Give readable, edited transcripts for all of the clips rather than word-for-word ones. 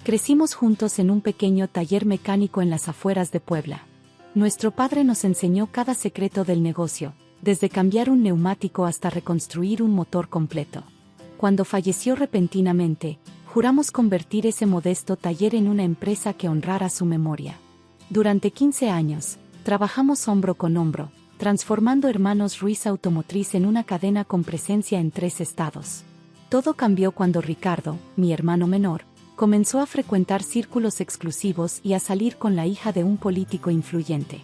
Crecimos juntos en un pequeño taller mecánico en las afueras de Puebla. Nuestro padre nos enseñó cada secreto del negocio, desde cambiar un neumático hasta reconstruir un motor completo. Cuando falleció repentinamente, juramos convertir ese modesto taller en una empresa que honrara su memoria. Durante 15 años, trabajamos hombro con hombro, transformando Hermanos Ruiz Automotriz en una cadena con presencia en 3 estados. Todo cambió cuando Ricardo, mi hermano menor, comenzó a frecuentar círculos exclusivos y a salir con la hija de un político influyente.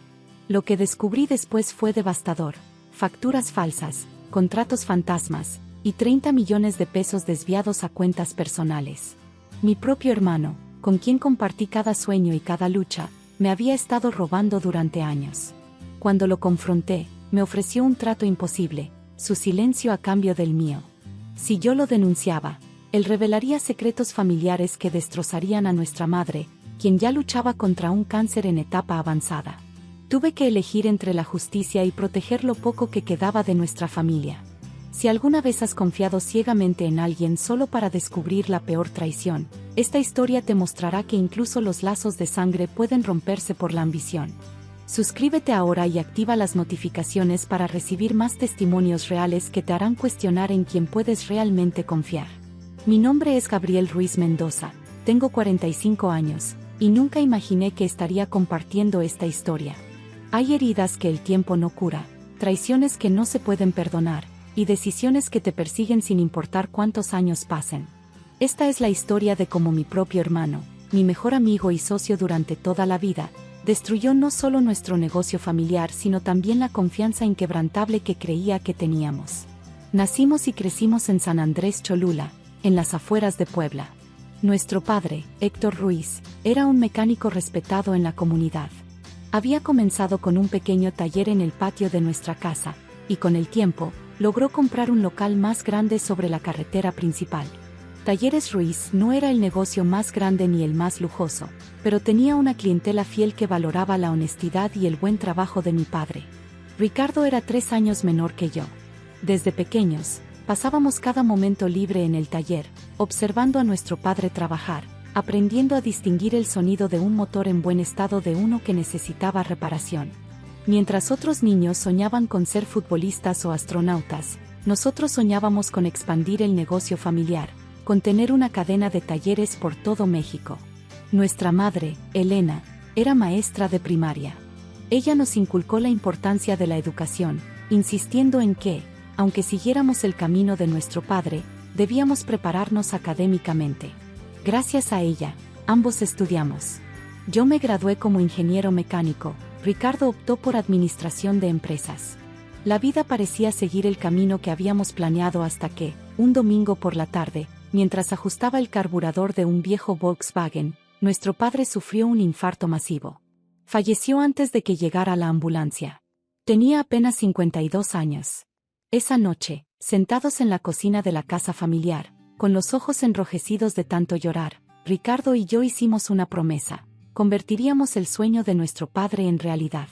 Lo que descubrí después fue devastador: facturas falsas, contratos fantasmas, y 30 millones de pesos desviados a cuentas personales. Mi propio hermano, con quien compartí cada sueño y cada lucha, me había estado robando durante años. Cuando lo confronté, me ofreció un trato imposible: su silencio a cambio del mío. Si yo lo denunciaba, él revelaría secretos familiares que destrozarían a nuestra madre, quien ya luchaba contra un cáncer en etapa avanzada. Tuve que elegir entre la justicia y proteger lo poco que quedaba de nuestra familia. Si alguna vez has confiado ciegamente en alguien solo para descubrir la peor traición, esta historia te mostrará que incluso los lazos de sangre pueden romperse por la ambición. Suscríbete ahora y activa las notificaciones para recibir más testimonios reales que te harán cuestionar en quién puedes realmente confiar. Mi nombre es Gabriel Ruiz Mendoza, tengo 45 años, y nunca imaginé que estaría compartiendo esta historia. Hay heridas que el tiempo no cura, traiciones que no se pueden perdonar, y decisiones que te persiguen sin importar cuántos años pasen. Esta es la historia de cómo mi propio hermano, mi mejor amigo y socio durante toda la vida, destruyó no solo nuestro negocio familiar sino también la confianza inquebrantable que creía que teníamos. Nacimos y crecimos en San Andrés Cholula, en las afueras de Puebla. Nuestro padre, Héctor Ruiz, era un mecánico respetado en la comunidad. Había comenzado con un pequeño taller en el patio de nuestra casa, y con el tiempo, logró comprar un local más grande sobre la carretera principal. Talleres Ruiz no era el negocio más grande ni el más lujoso, pero tenía una clientela fiel que valoraba la honestidad y el buen trabajo de mi padre. Ricardo era 3 años menor que yo. Desde pequeños, pasábamos cada momento libre en el taller, observando a nuestro padre trabajar, aprendiendo a distinguir el sonido de un motor en buen estado de uno que necesitaba reparación. Mientras otros niños soñaban con ser futbolistas o astronautas, nosotros soñábamos con expandir el negocio familiar, con tener una cadena de talleres por todo México. Nuestra madre, Elena, era maestra de primaria. Ella nos inculcó la importancia de la educación, insistiendo en que, aunque siguiéramos el camino de nuestro padre, debíamos prepararnos académicamente. Gracias a ella, ambos estudiamos. Yo me gradué como ingeniero mecánico, Ricardo optó por administración de empresas. La vida parecía seguir el camino que habíamos planeado hasta que, un domingo por la tarde, mientras ajustaba el carburador de un viejo Volkswagen, nuestro padre sufrió un infarto masivo. Falleció antes de que llegara la ambulancia. Tenía apenas 52 años. Esa noche, sentados en la cocina de la casa familiar, con los ojos enrojecidos de tanto llorar, Ricardo y yo hicimos una promesa: convertiríamos el sueño de nuestro padre en realidad.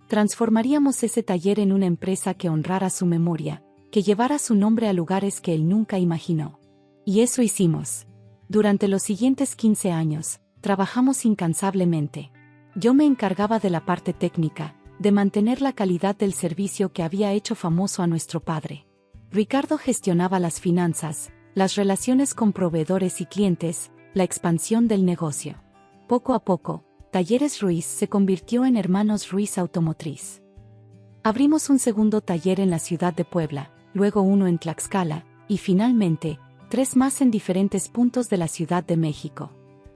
Transformaríamos ese taller en una empresa que honrara su memoria, que llevara su nombre a lugares que él nunca imaginó. Y eso hicimos. Durante los siguientes 15 años, trabajamos incansablemente. Yo me encargaba de la parte técnica, de mantener la calidad del servicio que había hecho famoso a nuestro padre. Ricardo gestionaba las finanzas, las relaciones con proveedores y clientes, la expansión del negocio. Poco a poco, Talleres Ruiz se convirtió en Hermanos Ruiz Automotriz. Abrimos un segundo taller en la ciudad de Puebla, luego uno en Tlaxcala, y finalmente, 3 más en diferentes puntos de la Ciudad de México.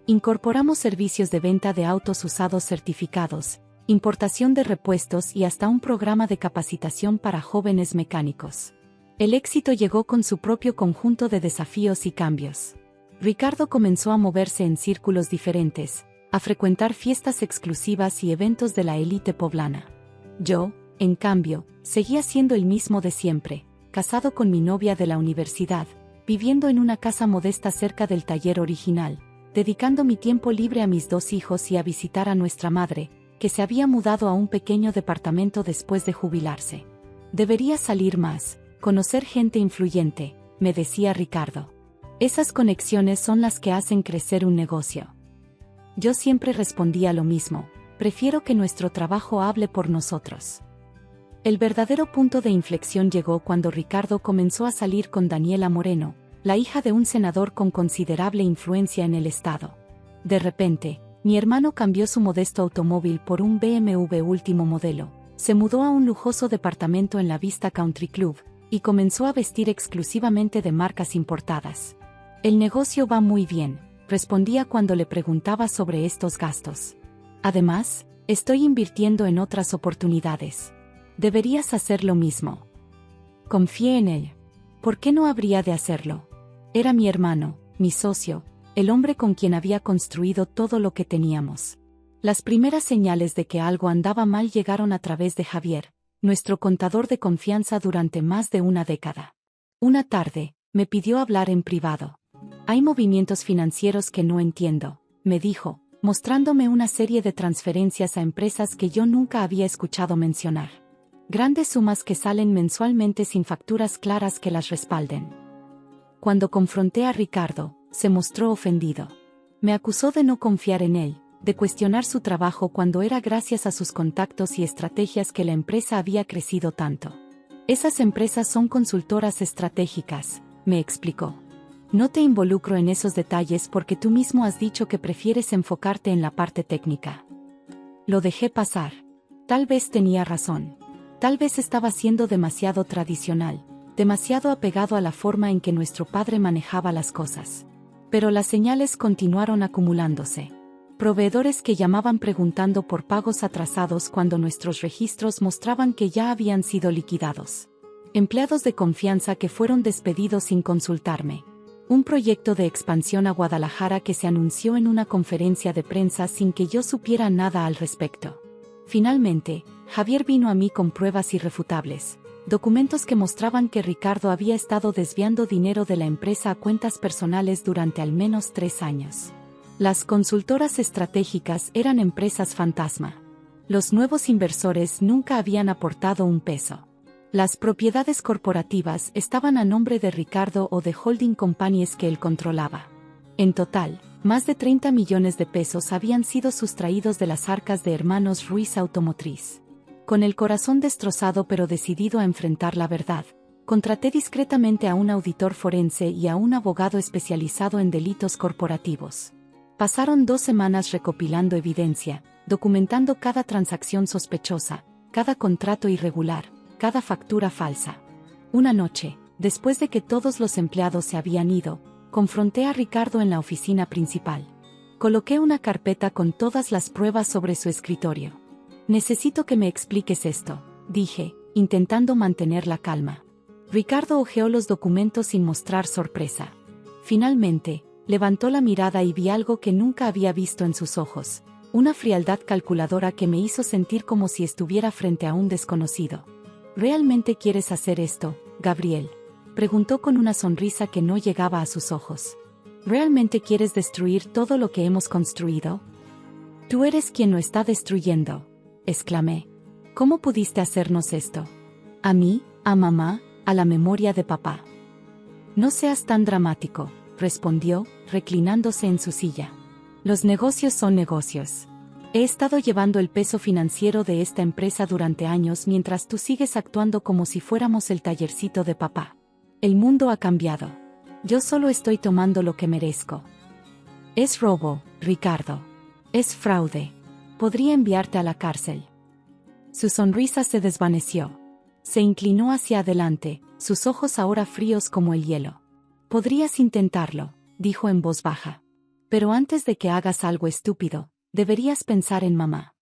Incorporamos servicios de venta de autos usados certificados, importación de repuestos y hasta un programa de capacitación para jóvenes mecánicos. El éxito llegó con su propio conjunto de desafíos y cambios. Ricardo comenzó a moverse en círculos diferentes, a frecuentar fiestas exclusivas y eventos de la élite poblana. Yo, en cambio, seguía siendo el mismo de siempre, casado con mi novia de la universidad, viviendo en una casa modesta cerca del taller original, dedicando mi tiempo libre a mis 2 hijos y a visitar a nuestra madre, que se había mudado a un pequeño departamento después de jubilarse. Debería salir más, conocer gente influyente, me decía Ricardo. Esas conexiones son las que hacen crecer un negocio. Yo siempre respondía lo mismo: prefiero que nuestro trabajo hable por nosotros. El verdadero punto de inflexión llegó cuando Ricardo comenzó a salir con Daniela Moreno, la hija de un senador con considerable influencia en el estado. De repente, mi hermano cambió su modesto automóvil por un BMW último modelo, se mudó a un lujoso departamento en la Vista Country Club, y comenzó a vestir exclusivamente de marcas importadas. El negocio va muy bien, respondía cuando le preguntaba sobre estos gastos. Además, estoy invirtiendo en otras oportunidades. Deberías hacer lo mismo. Confié en él. ¿Por qué no habría de hacerlo? Era mi hermano, mi socio, el hombre con quien había construido todo lo que teníamos. Las primeras señales de que algo andaba mal llegaron a través de Javier, nuestro contador de confianza durante más de una década. Una tarde, me pidió hablar en privado. Hay movimientos financieros que no entiendo, me dijo, mostrándome una serie de transferencias a empresas que yo nunca había escuchado mencionar. Grandes sumas que salen mensualmente sin facturas claras que las respalden. Cuando confronté a Ricardo, se mostró ofendido. Me acusó de no confiar en él, de cuestionar su trabajo cuando era gracias a sus contactos y estrategias que la empresa había crecido tanto. Esas empresas son consultoras estratégicas, me explicó. No te involucro en esos detalles porque tú mismo has dicho que prefieres enfocarte en la parte técnica. Lo dejé pasar. Tal vez tenía razón. Tal vez estaba siendo demasiado tradicional, demasiado apegado a la forma en que nuestro padre manejaba las cosas. Pero las señales continuaron acumulándose. Proveedores que llamaban preguntando por pagos atrasados cuando nuestros registros mostraban que ya habían sido liquidados. Empleados de confianza que fueron despedidos sin consultarme. Un proyecto de expansión a Guadalajara que se anunció en una conferencia de prensa sin que yo supiera nada al respecto. Finalmente, Javier vino a mí con pruebas irrefutables, documentos que mostraban que Ricardo había estado desviando dinero de la empresa a cuentas personales durante al menos 3 años. Las consultoras estratégicas eran empresas fantasma. Los nuevos inversores nunca habían aportado un peso. Las propiedades corporativas estaban a nombre de Ricardo o de holding companies que él controlaba. En total, más de 30 millones de pesos habían sido sustraídos de las arcas de Hermanos Ruiz Automotriz. Con el corazón destrozado pero decidido a enfrentar la verdad, contraté discretamente a un auditor forense y a un abogado especializado en delitos corporativos. Pasaron 2 semanas recopilando evidencia, documentando cada transacción sospechosa, cada contrato irregular, cada factura falsa. Una noche, después de que todos los empleados se habían ido, confronté a Ricardo en la oficina principal. Coloqué una carpeta con todas las pruebas sobre su escritorio. Necesito que me expliques esto, dije, intentando mantener la calma. Ricardo hojeó los documentos sin mostrar sorpresa. Finalmente, levantó la mirada y vi algo que nunca había visto en sus ojos, una frialdad calculadora que me hizo sentir como si estuviera frente a un desconocido. ¿Realmente quieres hacer esto, Gabriel?, preguntó con una sonrisa que no llegaba a sus ojos. ¿Realmente quieres destruir todo lo que hemos construido? Tú eres quien lo está destruyendo, exclamé. ¿Cómo pudiste hacernos esto? A mí, a mamá, a la memoria de papá. No seas tan dramático, respondió, reclinándose en su silla. Los negocios son negocios. He estado llevando el peso financiero de esta empresa durante años mientras tú sigues actuando como si fuéramos el tallercito de papá. El mundo ha cambiado. Yo solo estoy tomando lo que merezco. Es robo, Ricardo. Es fraude. Podría enviarte a la cárcel. Su sonrisa se desvaneció. Se inclinó hacia adelante, sus ojos ahora fríos como el hielo. Podrías intentarlo, dijo en voz baja. Pero antes de que hagas algo estúpido, deberías pensar en mamá.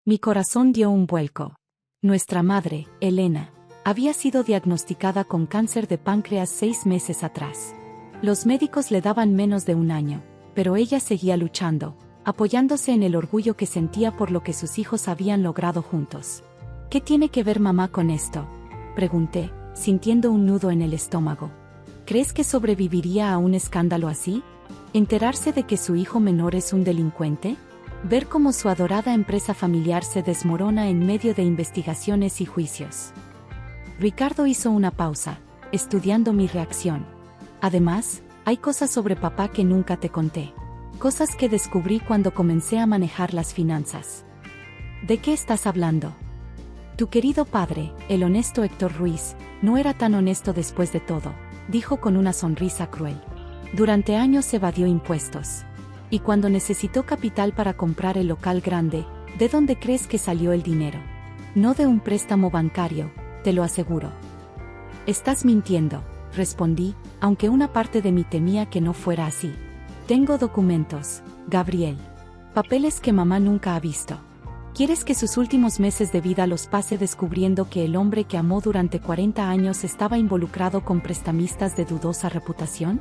Mi corazón dio un vuelco. Nuestra madre, Elena, había sido diagnosticada con cáncer de páncreas 6 meses atrás. Los médicos le daban menos de 1 año, pero ella seguía luchando, apoyándose en el orgullo que sentía por lo que sus hijos habían logrado juntos. ¿Qué tiene que ver mamá con esto?, pregunté, sintiendo un nudo en el estómago. ¿Crees que sobreviviría a un escándalo así? ¿Enterarse de que su hijo menor es un delincuente? ¿Ver cómo su adorada empresa familiar se desmorona en medio de investigaciones y juicios? Ricardo hizo una pausa, estudiando mi reacción. Además, Hay cosas sobre papá que nunca te conté. Cosas que descubrí cuando comencé a manejar las finanzas. ¿De qué estás hablando? Tu querido padre, el honesto Héctor Ruiz, no era tan honesto después de todo, dijo con una sonrisa cruel. Durante años evadió impuestos. Y cuando necesitó capital para comprar el local grande, ¿de dónde crees que salió el dinero? No de un préstamo bancario, te lo aseguro. Estás mintiendo, respondí, aunque una parte de mí temía que no fuera así. Tengo documentos, Gabriel. Papeles que mamá nunca ha visto. ¿Quieres que sus últimos meses de vida los pase descubriendo que el hombre que amó durante 40 años estaba involucrado con prestamistas de dudosa reputación?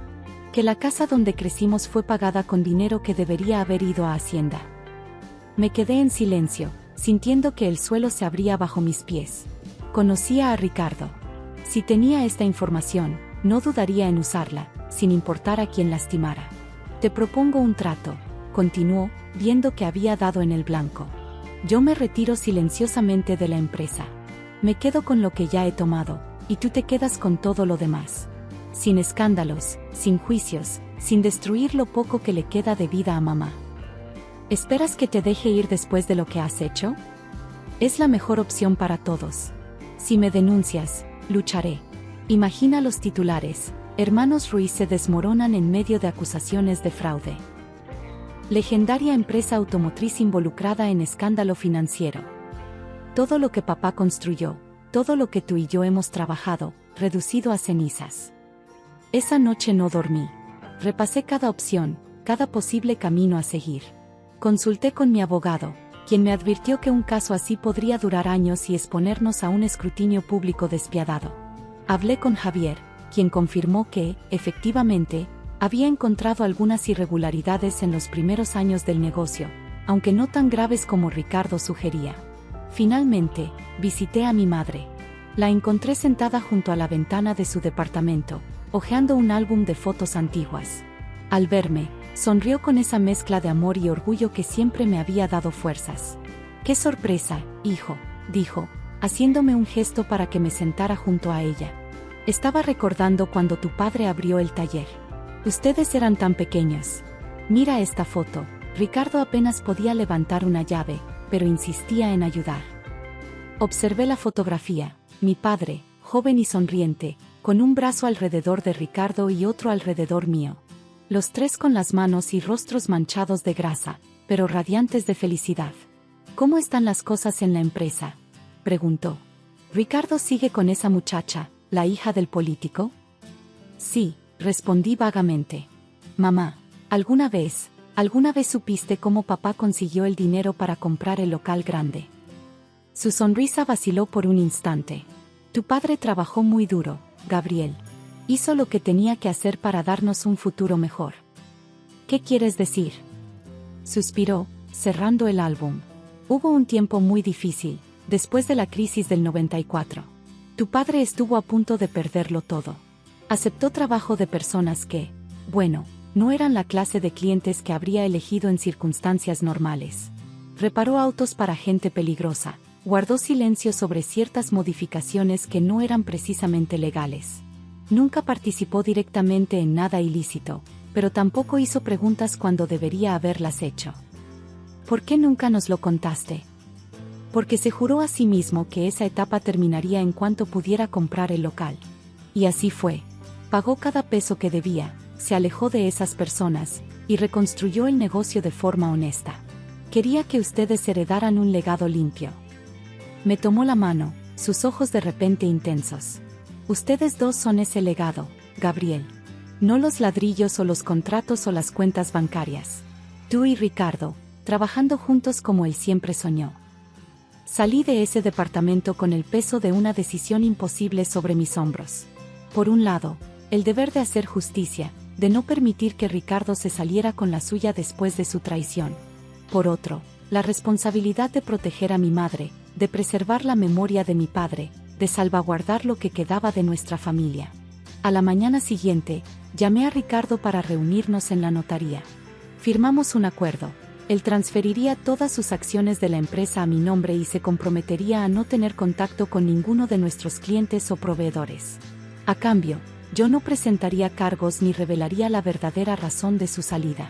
¿Que la casa donde crecimos fue pagada con dinero que debería haber ido a Hacienda? Me quedé en silencio, sintiendo que el suelo se abría bajo mis pies. Conocía a Ricardo. Si tenía esta información, no dudaría en usarla, sin importar a quién lastimara. Te propongo un trato, continuó, viendo que había dado en el blanco. Yo me retiro silenciosamente de la empresa. Me quedo con lo que ya he tomado, y tú te quedas con todo lo demás. Sin escándalos, sin juicios, sin destruir lo poco que le queda de vida a mamá. ¿Esperas que te deje ir después de lo que has hecho? Es la mejor opción para todos. Si me denuncias, lucharé. Imagina los titulares: hermanos Ruiz se desmoronan en medio de acusaciones de fraude. Legendaria empresa automotriz involucrada en escándalo financiero. Todo lo que papá construyó, todo lo que tú y yo hemos trabajado, reducido a cenizas. Esa noche no dormí. Repasé cada opción, cada posible camino a seguir. Consulté con mi abogado, quien me advirtió que un caso así podría durar años y exponernos a un escrutinio público despiadado. Hablé con Javier, quien confirmó que, efectivamente, había encontrado algunas irregularidades en los primeros años del negocio, aunque no tan graves como Ricardo sugería. Finalmente, visité a mi madre. La encontré sentada junto a la ventana de su departamento, hojeando un álbum de fotos antiguas. Al verme, sonrió con esa mezcla de amor y orgullo que siempre me había dado fuerzas. ¡Qué sorpresa, hijo!, dijo, haciéndome un gesto para que me sentara junto a ella. Estaba recordando cuando tu padre abrió el taller. Ustedes eran tan pequeños. Mira esta foto. Ricardo apenas podía levantar una llave, pero insistía en ayudar. Observé la fotografía. Mi padre, joven y sonriente, con un brazo alrededor de Ricardo y otro alrededor mío. Los tres con las manos y rostros manchados de grasa, pero radiantes de felicidad. ¿Cómo están las cosas en la empresa?, preguntó. ¿Ricardo sigue con esa muchacha, la hija del político? Sí, respondí vagamente. Mamá, ¿alguna vez supiste cómo papá consiguió el dinero para comprar el local grande? Su sonrisa vaciló por un instante. Tu padre trabajó muy duro, Gabriel. Hizo lo que tenía que hacer para darnos un futuro mejor. ¿Qué quieres decir?, suspiró, cerrando el álbum. Hubo un tiempo muy difícil, después de la crisis del 94. Tu padre estuvo a punto de perderlo todo. Aceptó trabajo de personas que, bueno, no eran la clase de clientes que habría elegido en circunstancias normales. Reparó autos para gente peligrosa, guardó silencio sobre ciertas modificaciones que no eran precisamente legales. Nunca participó directamente en nada ilícito, pero tampoco hizo preguntas cuando debería haberlas hecho. ¿Por qué nunca nos lo contaste? Porque se juró a sí mismo que esa etapa terminaría en cuanto pudiera comprar el local. Y así fue. Pagó cada peso que debía, se alejó de esas personas, y reconstruyó el negocio de forma honesta. Quería que ustedes heredaran un legado limpio. Me tomó la mano, sus ojos de repente intensos. Ustedes dos son ese legado, Gabriel. No los ladrillos o los contratos o las cuentas bancarias. Tú y Ricardo, trabajando juntos como él siempre soñó. Salí de ese departamento con el peso de una decisión imposible sobre mis hombros. Por un lado, el deber de hacer justicia, de no permitir que Ricardo se saliera con la suya después de su traición. Por otro, la responsabilidad de proteger a mi madre, de preservar la memoria de mi padre, de salvaguardar lo que quedaba de nuestra familia. A la mañana siguiente, llamé a Ricardo para reunirnos en la notaría. Firmamos un acuerdo. Él transferiría todas sus acciones de la empresa a mi nombre y se comprometería a no tener contacto con ninguno de nuestros clientes o proveedores. A cambio, yo no presentaría cargos ni revelaría la verdadera razón de su salida.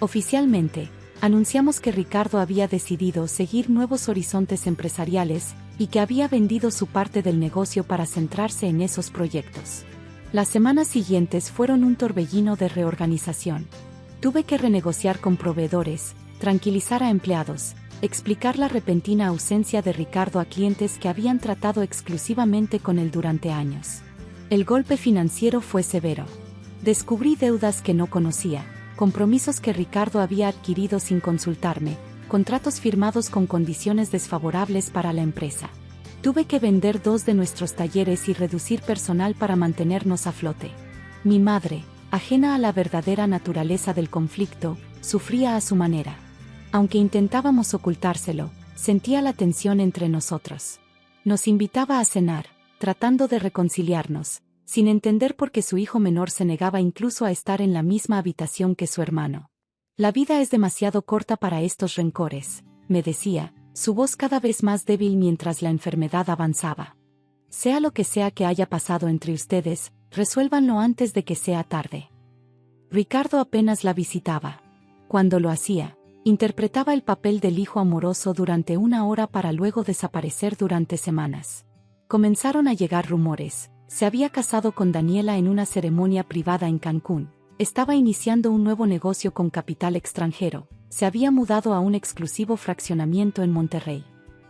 Oficialmente, anunciamos que Ricardo había decidido seguir nuevos horizontes empresariales y que había vendido su parte del negocio para centrarse en esos proyectos. Las semanas siguientes fueron un torbellino de reorganización. Tuve que renegociar con proveedores, tranquilizar a empleados, explicar la repentina ausencia de Ricardo a clientes que habían tratado exclusivamente con él durante años. El golpe financiero fue severo. Descubrí deudas que no conocía, compromisos que Ricardo había adquirido sin consultarme, contratos firmados con condiciones desfavorables para la empresa. Tuve que vender 2 de nuestros talleres y reducir personal para mantenernos a flote. Mi madre, ajena a la verdadera naturaleza del conflicto, sufría a su manera. Aunque intentábamos ocultárselo, sentía la tensión entre nosotros. Nos invitaba a cenar, tratando de reconciliarnos, sin entender por qué su hijo menor se negaba incluso a estar en la misma habitación que su hermano. La vida es demasiado corta para estos rencores, me decía, su voz cada vez más débil mientras la enfermedad avanzaba. Sea lo que sea que haya pasado entre ustedes, resuélvanlo antes de que sea tarde. Ricardo apenas la visitaba. Cuando lo hacía, interpretaba el papel del hijo amoroso durante 1 hora para luego desaparecer durante semanas. Comenzaron a llegar rumores. Se había casado con Daniela en una ceremonia privada en Cancún. Estaba iniciando un nuevo negocio con capital extranjero. Se había mudado a un exclusivo fraccionamiento en Monterrey.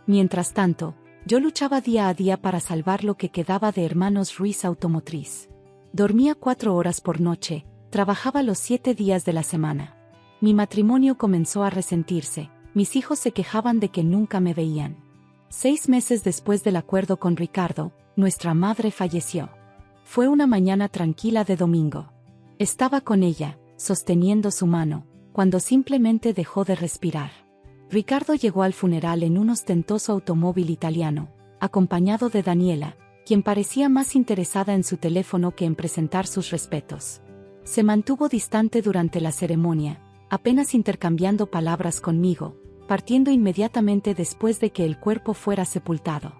Mientras tanto, yo luchaba día a día para salvar lo que quedaba de Hermanos Ruiz Automotriz. Dormía 4 horas por noche, trabajaba los 7 días de la semana. Mi matrimonio comenzó a resentirse, mis hijos se quejaban de que nunca me veían. 6 meses después del acuerdo con Ricardo, nuestra madre falleció. Fue una mañana tranquila de domingo. Estaba con ella, sosteniendo su mano, cuando simplemente dejó de respirar. Ricardo llegó al funeral en un ostentoso automóvil italiano, acompañado de Daniela, quien parecía más interesada en su teléfono que en presentar sus respetos. Se mantuvo distante durante la ceremonia, apenas intercambiando palabras conmigo, partiendo inmediatamente después de que el cuerpo fuera sepultado.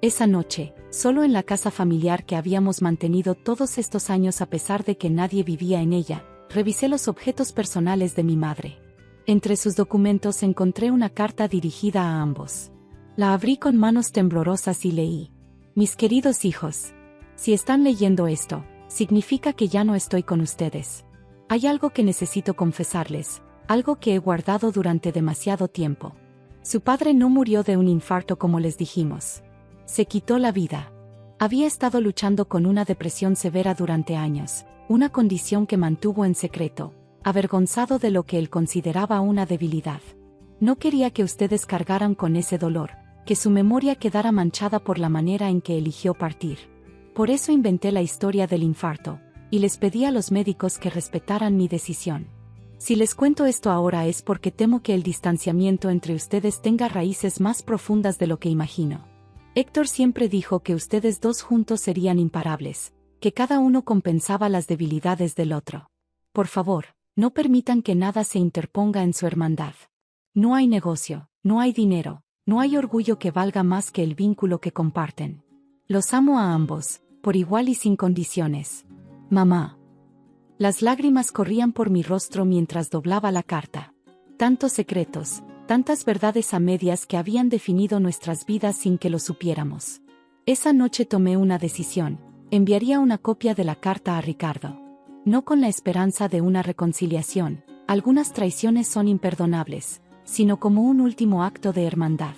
Esa noche, solo en la casa familiar que habíamos mantenido todos estos años a pesar de que nadie vivía en ella, revisé los objetos personales de mi madre. Entre sus documentos encontré una carta dirigida a ambos. La abrí con manos temblorosas y leí: Mis queridos hijos, si están leyendo esto, significa que ya no estoy con ustedes. Hay algo que necesito confesarles, algo que he guardado durante demasiado tiempo. Su padre no murió de un infarto como les dijimos. Se quitó la vida. Había estado luchando con una depresión severa durante años, una condición que mantuvo en secreto, avergonzado de lo que él consideraba una debilidad. No quería que ustedes cargaran con ese dolor, que su memoria quedara manchada por la manera en que eligió partir. Por eso inventé la historia del infarto, y les pedí a los médicos que respetaran mi decisión. Si les cuento esto ahora es porque temo que el distanciamiento entre ustedes tenga raíces más profundas de lo que imagino. Héctor siempre dijo que ustedes dos juntos serían imparables, que cada uno compensaba las debilidades del otro. Por favor, no permitan que nada se interponga en su hermandad. No hay negocio, no hay dinero, no hay orgullo que valga más que el vínculo que comparten. Los amo a ambos, por igual y sin condiciones. Mamá. Las lágrimas corrían por mi rostro mientras doblaba la carta. Tantos secretos, tantas verdades a medias que habían definido nuestras vidas sin que lo supiéramos. Esa noche tomé una decisión: enviaría una copia de la carta a Ricardo. No con la esperanza de una reconciliación, algunas traiciones son imperdonables, sino como un último acto de hermandad.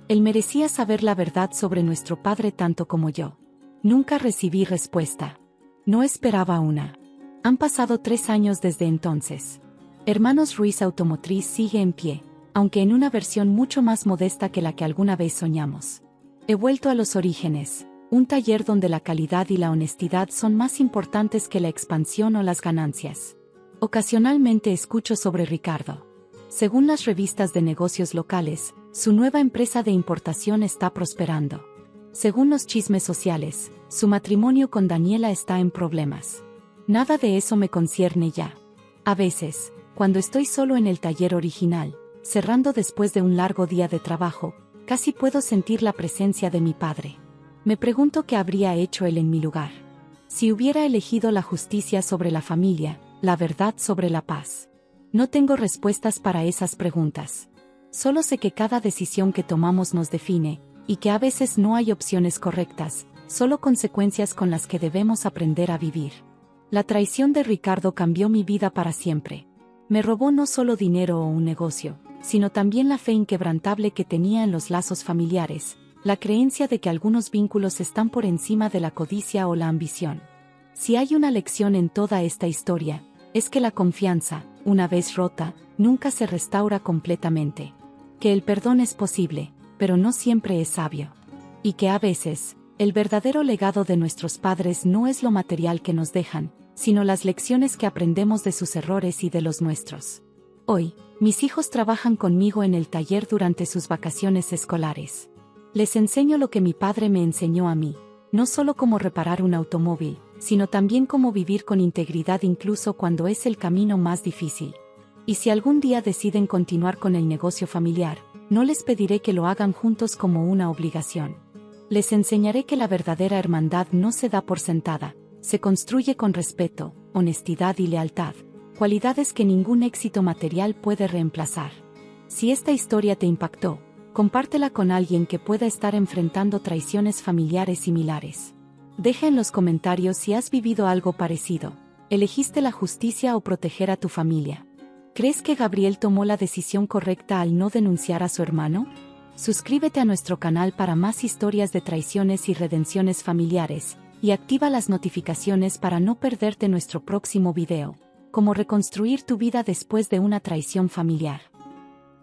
Él merecía saber la verdad sobre nuestro padre tanto como yo. Nunca recibí respuesta. No esperaba una. Han pasado 3 años desde entonces. Hermanos Ruiz Automotriz sigue en pie, aunque en una versión mucho más modesta que la que alguna vez soñamos. He vuelto a los orígenes, un taller donde la calidad y la honestidad son más importantes que la expansión o las ganancias. Ocasionalmente escucho sobre Ricardo. Según las revistas de negocios locales, su nueva empresa de importación está prosperando. Según los chismes sociales, su matrimonio con Daniela está en problemas. Nada de eso me concierne ya. A veces, cuando estoy solo en el taller original, cerrando después de un largo día de trabajo, casi puedo sentir la presencia de mi padre. Me pregunto qué habría hecho él en mi lugar. Si hubiera elegido la justicia sobre la familia, la verdad sobre la paz. No tengo respuestas para esas preguntas. Solo sé que cada decisión que tomamos nos define, y que a veces no hay opciones correctas, solo consecuencias con las que debemos aprender a vivir. La traición de Ricardo cambió mi vida para siempre. Me robó no solo dinero o un negocio, sino también la fe inquebrantable que tenía en los lazos familiares, la creencia de que algunos vínculos están por encima de la codicia o la ambición. Si hay una lección en toda esta historia, es que la confianza, una vez rota, nunca se restaura completamente. Que el perdón es posible, pero no siempre es sabio. Y que a veces, el verdadero legado de nuestros padres no es lo material que nos dejan, sino las lecciones que aprendemos de sus errores y de los nuestros. Hoy, mis hijos trabajan conmigo en el taller durante sus vacaciones escolares. Les enseño lo que mi padre me enseñó a mí, no solo cómo reparar un automóvil, sino también cómo vivir con integridad incluso cuando es el camino más difícil. Y si algún día deciden continuar con el negocio familiar, no les pediré que lo hagan juntos como una obligación. Les enseñaré que la verdadera hermandad no se da por sentada, se construye con respeto, honestidad y lealtad, cualidades que ningún éxito material puede reemplazar. Si esta historia te impactó, compártela con alguien que pueda estar enfrentando traiciones familiares similares. Deja en los comentarios si has vivido algo parecido. ¿Elegiste la justicia o proteger a tu familia? ¿Crees que Gabriel tomó la decisión correcta al no denunciar a su hermano? Suscríbete a nuestro canal para más historias de traiciones y redenciones familiares, y activa las notificaciones para no perderte nuestro próximo video. Cómo reconstruir tu vida después de una traición familiar.